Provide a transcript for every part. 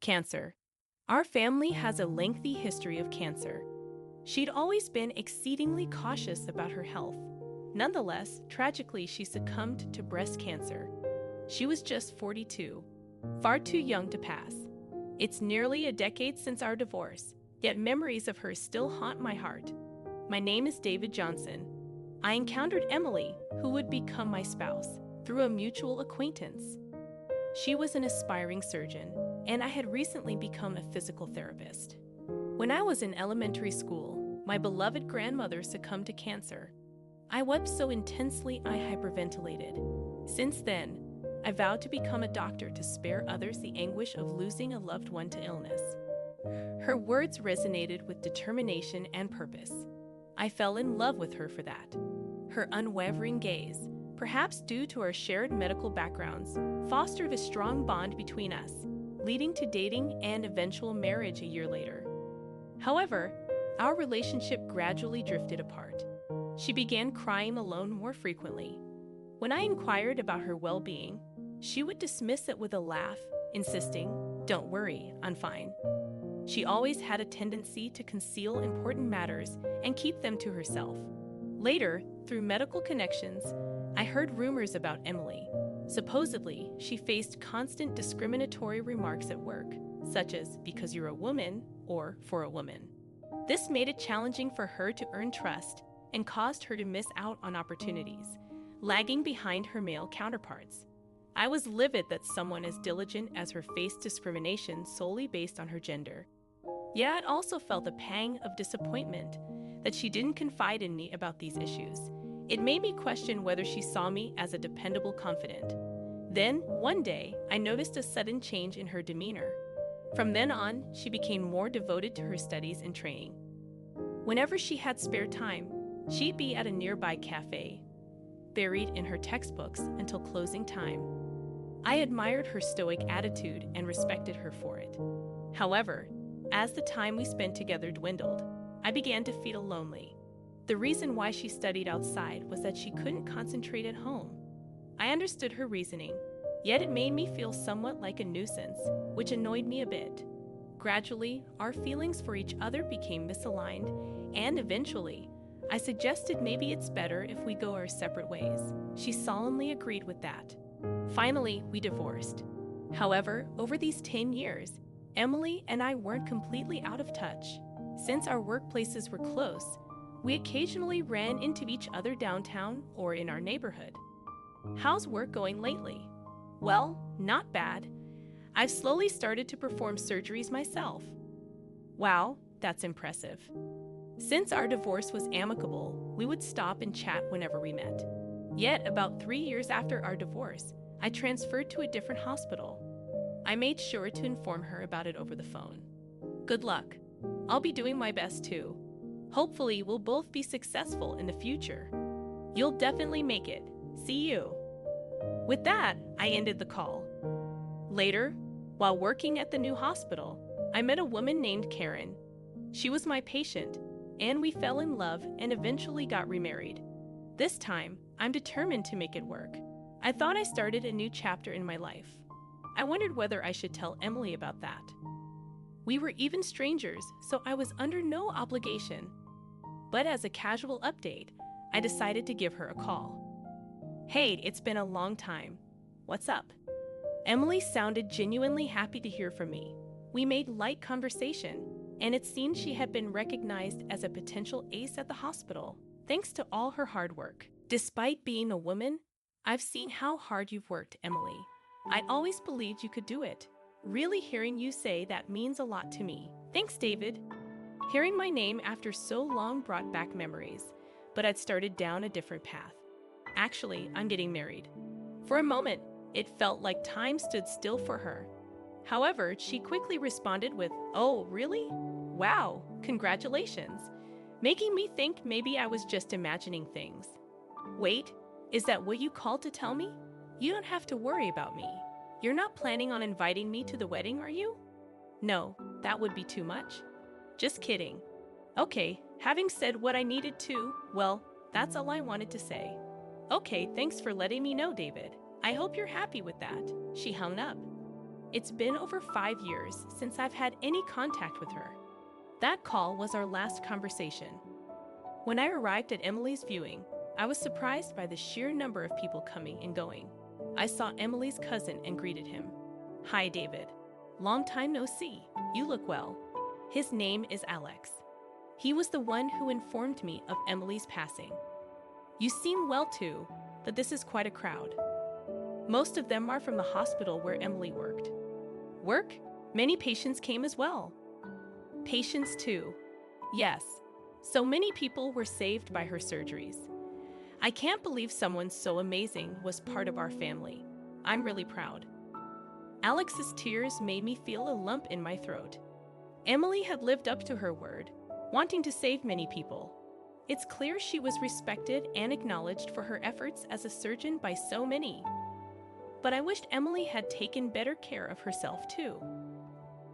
Cancer. Our family has a lengthy history of cancer. She'd always been exceedingly cautious about her health. Nonetheless, tragically, she succumbed to breast cancer. She was just 42, far too young to pass. It's nearly a decade since our divorce, yet memories of her still haunt my heart. My name is David Johnson. I encountered Emily, who would become my spouse, through a mutual acquaintance. She was an aspiring surgeon, and I had recently become a physical therapist. When I was in elementary school, my beloved grandmother succumbed to cancer. I wept so intensely I hyperventilated. Since then, I vowed to become a doctor to spare others the anguish of losing a loved one to illness. Her words resonated with determination and purpose. I fell in love with her for that. Her unwavering gaze, perhaps due to our shared medical backgrounds, fostered a strong bond between us, leading to dating and eventual marriage a year later. However, our relationship gradually drifted apart. She began crying alone more frequently. When I inquired about her well-being, she would dismiss it with a laugh, insisting, "Don't worry, I'm fine." She always had a tendency to conceal important matters and keep them to herself. Later, through medical connections, I heard rumors about Emily. Supposedly, she faced constant discriminatory remarks at work, such as "because you're a woman" or "for a woman." This made it challenging for her to earn trust and caused her to miss out on opportunities, lagging behind her male counterparts. I was livid that someone as diligent as her faced discrimination solely based on her gender. Yet I also felt a pang of disappointment that she didn't confide in me about these issues. It made me question whether she saw me as a dependable confidant. Then, one day, I noticed a sudden change in her demeanor. From then on, she became more devoted to her studies and training. Whenever she had spare time, she'd be at a nearby cafe, buried in her textbooks until closing time. I admired her stoic attitude and respected her for it. However, as the time we spent together dwindled, I began to feel lonely. The reason why she studied outside was that she couldn't concentrate at home. I understood her reasoning, yet it made me feel somewhat like a nuisance, which annoyed me a bit. Gradually, our feelings for each other became misaligned, and eventually, I suggested maybe it's better if we go our separate ways. She solemnly agreed with that. Finally, we divorced. However, over these 10 years, Emily and I weren't completely out of touch. Since our workplaces were close, we occasionally ran into each other downtown or in our neighborhood. "How's work going lately?" "Well, not bad. I've slowly started to perform surgeries myself." "Wow, that's impressive." Since our divorce was amicable, we would stop and chat whenever we met. Yet, about 3 years after our divorce, I transferred to a different hospital. I made sure to inform her about it over the phone. "Good luck. I'll be doing my best too. Hopefully, we'll both be successful in the future. You'll definitely make it. See you." With that, I ended the call. Later, while working at the new hospital, I met a woman named Karen. She was my patient, and we fell in love and eventually got remarried. This time, I'm determined to make it work. I thought I started a new chapter in my life. I wondered whether I should tell Emily about that. We were even strangers, so I was under no obligation. But as a casual update, I decided to give her a call. "Hey, it's been a long time. What's up?" Emily sounded genuinely happy to hear from me. We made light conversation, and it seemed she had been recognized as a potential ace at the hospital, thanks to all her hard work. "Despite being a woman, I've seen how hard you've worked, Emily. I always believed you could do it. Really hearing you say that means a lot to me. Thanks, David." Hearing my name after so long brought back memories, but I'd started down a different path. Actually, I'm getting married. For a moment, it felt like time stood still for her. However, she quickly responded with, "Oh, really? Wow, congratulations," making me think maybe I was just imagining things. "Wait, is that what you called to tell me? You don't have to worry about me. You're not planning on inviting me to the wedding, are you?" "No, that would be too much." "Just kidding." "Okay, having said what I needed to, well, that's all I wanted to say." "Okay, thanks for letting me know, David. I hope you're happy with that." She hung up. It's been over 5 years since I've had any contact with her. That call was our last conversation. When I arrived at Emily's viewing, I was surprised by the sheer number of people coming and going. I saw Emily's cousin and greeted him. "Hi, David. Long time no see. You look well." His name is Alex. He was the one who informed me of Emily's passing. "You seem well too, but this is quite a crowd. Most of them are from the hospital where Emily worked." "Work? Many patients came as well." "Patients too. Yes. So many people were saved by her surgeries. I can't believe someone so amazing was part of our family. I'm really proud." Alex's tears made me feel a lump in my throat. Emily had lived up to her word, wanting to save many people. It's clear she was respected and acknowledged for her efforts as a surgeon by so many. But I wished Emily had taken better care of herself too.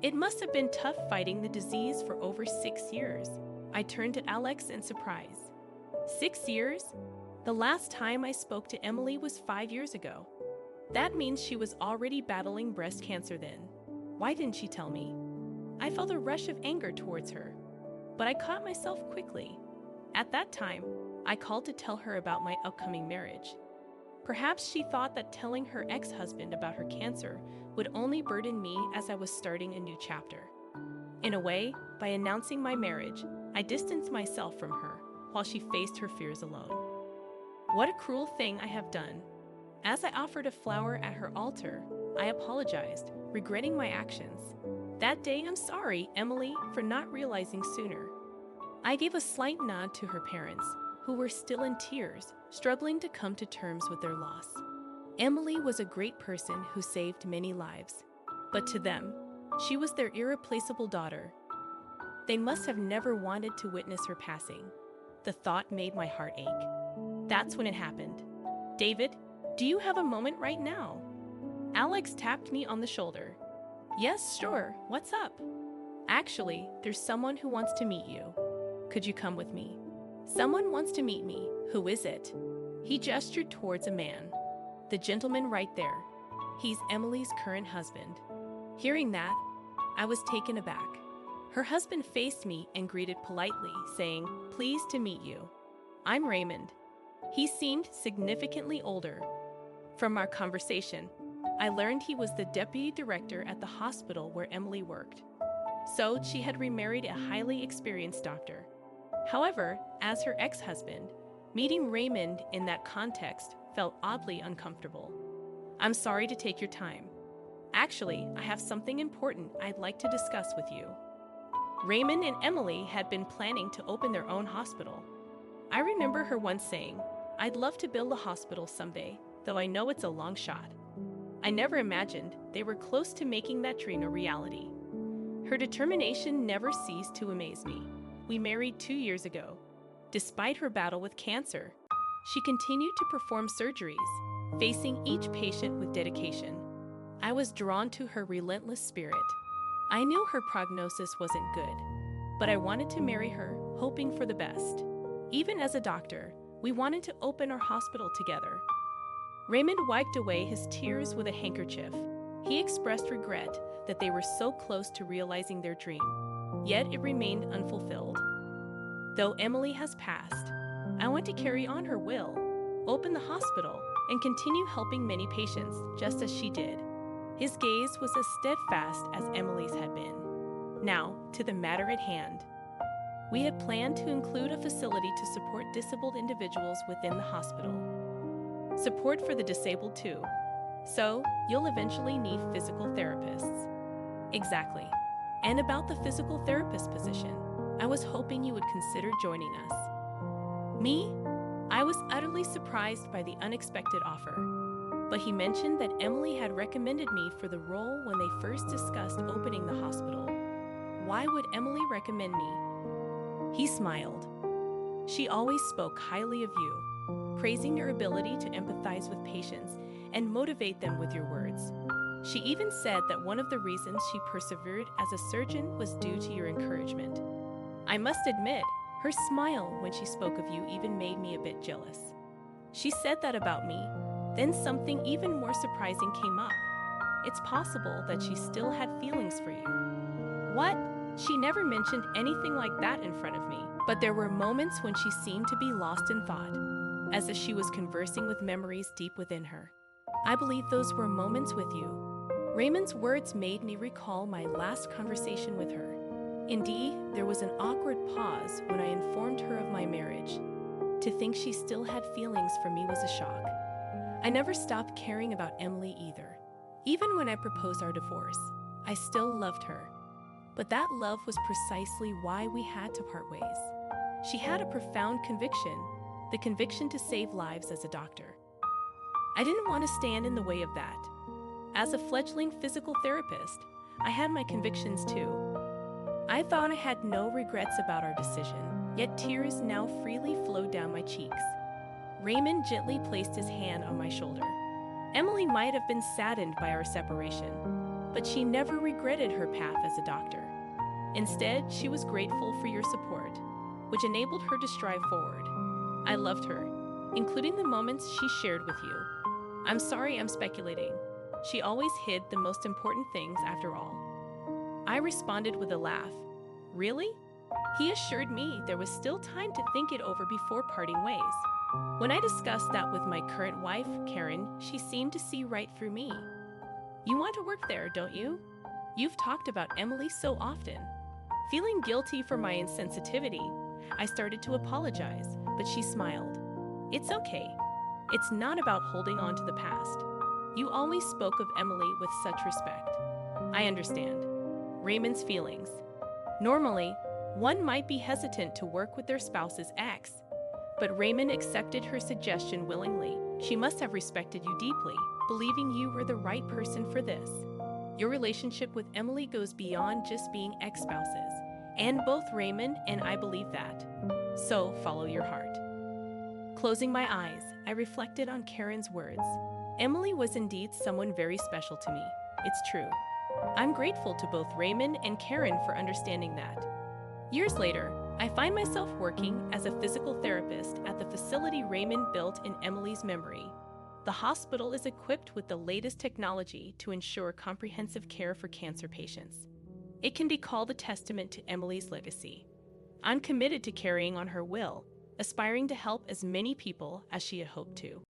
It must have been tough fighting the disease for over 6 years. I turned to Alex in surprise. 6 years? The last time I spoke to Emily was 5 years ago. That means she was already battling breast cancer then. Why didn't she tell me? I felt a rush of anger towards her, but I caught myself quickly. At that time, I called to tell her about my upcoming marriage. Perhaps she thought that telling her ex-husband about her cancer would only burden me as I was starting a new chapter. In a way, by announcing my marriage, I distanced myself from her while she faced her fears alone. What a cruel thing I have done. As I offered a flower at her altar, I apologized, regretting my actions. That day, "I'm sorry, Emily, for not realizing sooner." I gave a slight nod to her parents, who were still in tears, struggling to come to terms with their loss. Emily was a great person who saved many lives, but to them, she was their irreplaceable daughter. They must have never wanted to witness her passing. The thought made my heart ache. That's when it happened. "David, do you have a moment right now?" Alex tapped me on the shoulder. "Yes, sure. What's up?" "Actually, there's someone who wants to meet you. Could you come with me?" "Someone wants to meet me. Who is it?" He gestured towards a man. "The gentleman right there. He's Emily's current husband." Hearing that, I was taken aback. Her husband faced me and greeted politely, saying, "Pleased to meet you. I'm Raymond." He seemed significantly older. From our conversation, I learned he was the deputy director at the hospital where Emily worked. So she had remarried a highly experienced doctor. However, as her ex-husband, meeting Raymond in that context felt oddly uncomfortable. "I'm sorry to take your time. Actually, I have something important I'd like to discuss with you." Raymond and Emily had been planning to open their own hospital. I remember her once saying, "I'd love to build a hospital someday, though I know it's a long shot." I never imagined they were close to making that dream a reality. Her determination never ceased to amaze me. We married 2 years ago. Despite her battle with cancer, she continued to perform surgeries, facing each patient with dedication. I was drawn to her relentless spirit. I knew her prognosis wasn't good, but I wanted to marry her, hoping for the best. Even as a doctor, we wanted to open our hospital together. Raymond wiped away his tears with a handkerchief. He expressed regret that they were so close to realizing their dream, yet it remained unfulfilled. Though Emily has passed, I want to carry on her will, open the hospital, and continue helping many patients just as she did. His gaze was as steadfast as Emily's had been. Now, to the matter at hand. We had planned to include a facility to support disabled individuals within the hospital. Support for the disabled too. So, you'll eventually need physical therapists. Exactly. And about the physical therapist position, I was hoping you would consider joining us. Me? I was utterly surprised by the unexpected offer. But he mentioned that Emily had recommended me for the role when they first discussed opening the hospital. Why would Emily recommend me? He smiled. She always spoke highly of you, praising your ability to empathize with patients and motivate them with your words. She even said that one of the reasons she persevered as a surgeon was due to your encouragement. I must admit, her smile when she spoke of you even made me a bit jealous. She said that about me, then something even more surprising came up. It's possible that she still had feelings for you. What? She never mentioned anything like that in front of me, but there were moments when she seemed to be lost in thought, as if she was conversing with memories deep within her. I believe those were moments with you. Raymond's words made me recall my last conversation with her. Indeed, there was an awkward pause when I informed her of my marriage. To think she still had feelings for me was a shock. I never stopped caring about Emily either. Even when I proposed our divorce, I still loved her. But that love was precisely why we had to part ways. She had a profound conviction, the conviction to save lives as a doctor. I didn't want to stand in the way of that. As a fledgling physical therapist, I had my convictions too. I thought I had no regrets about our decision, yet tears now freely flowed down my cheeks. Raymond gently placed his hand on my shoulder. Emily might have been saddened by our separation, but she never regretted her path as a doctor. Instead, she was grateful for your support, which enabled her to strive forward. I loved her, including the moments she shared with you. I'm sorry I'm speculating. She always hid the most important things after all. I responded with a laugh. Really? He assured me there was still time to think it over before parting ways. When I discussed that with my current wife, Karen, she seemed to see right through me. You want to work there, don't you? You've talked about Emily so often. Feeling guilty for my insensitivity, I started to apologize, but she smiled. It's okay. It's not about holding on to the past. You always spoke of Emily with such respect. I understand. Raymond's feelings. Normally, one might be hesitant to work with their spouse's ex, but Raymond accepted her suggestion willingly. She must have respected you deeply, believing you were the right person for this. Your relationship with Emily goes beyond just being ex-spouses, and both Raymond and I believe that. So follow your heart. Closing my eyes, I reflected on Karen's words. Emily was indeed someone very special to me. It's true. I'm grateful to both Raymond and Karen for understanding that. Years later, I find myself working as a physical therapist at the facility Raymond built in Emily's memory. The hospital is equipped with the latest technology to ensure comprehensive care for cancer patients. It can be called a testament to Emily's legacy. I'm committed to carrying on her will, aspiring to help as many people as she had hoped to.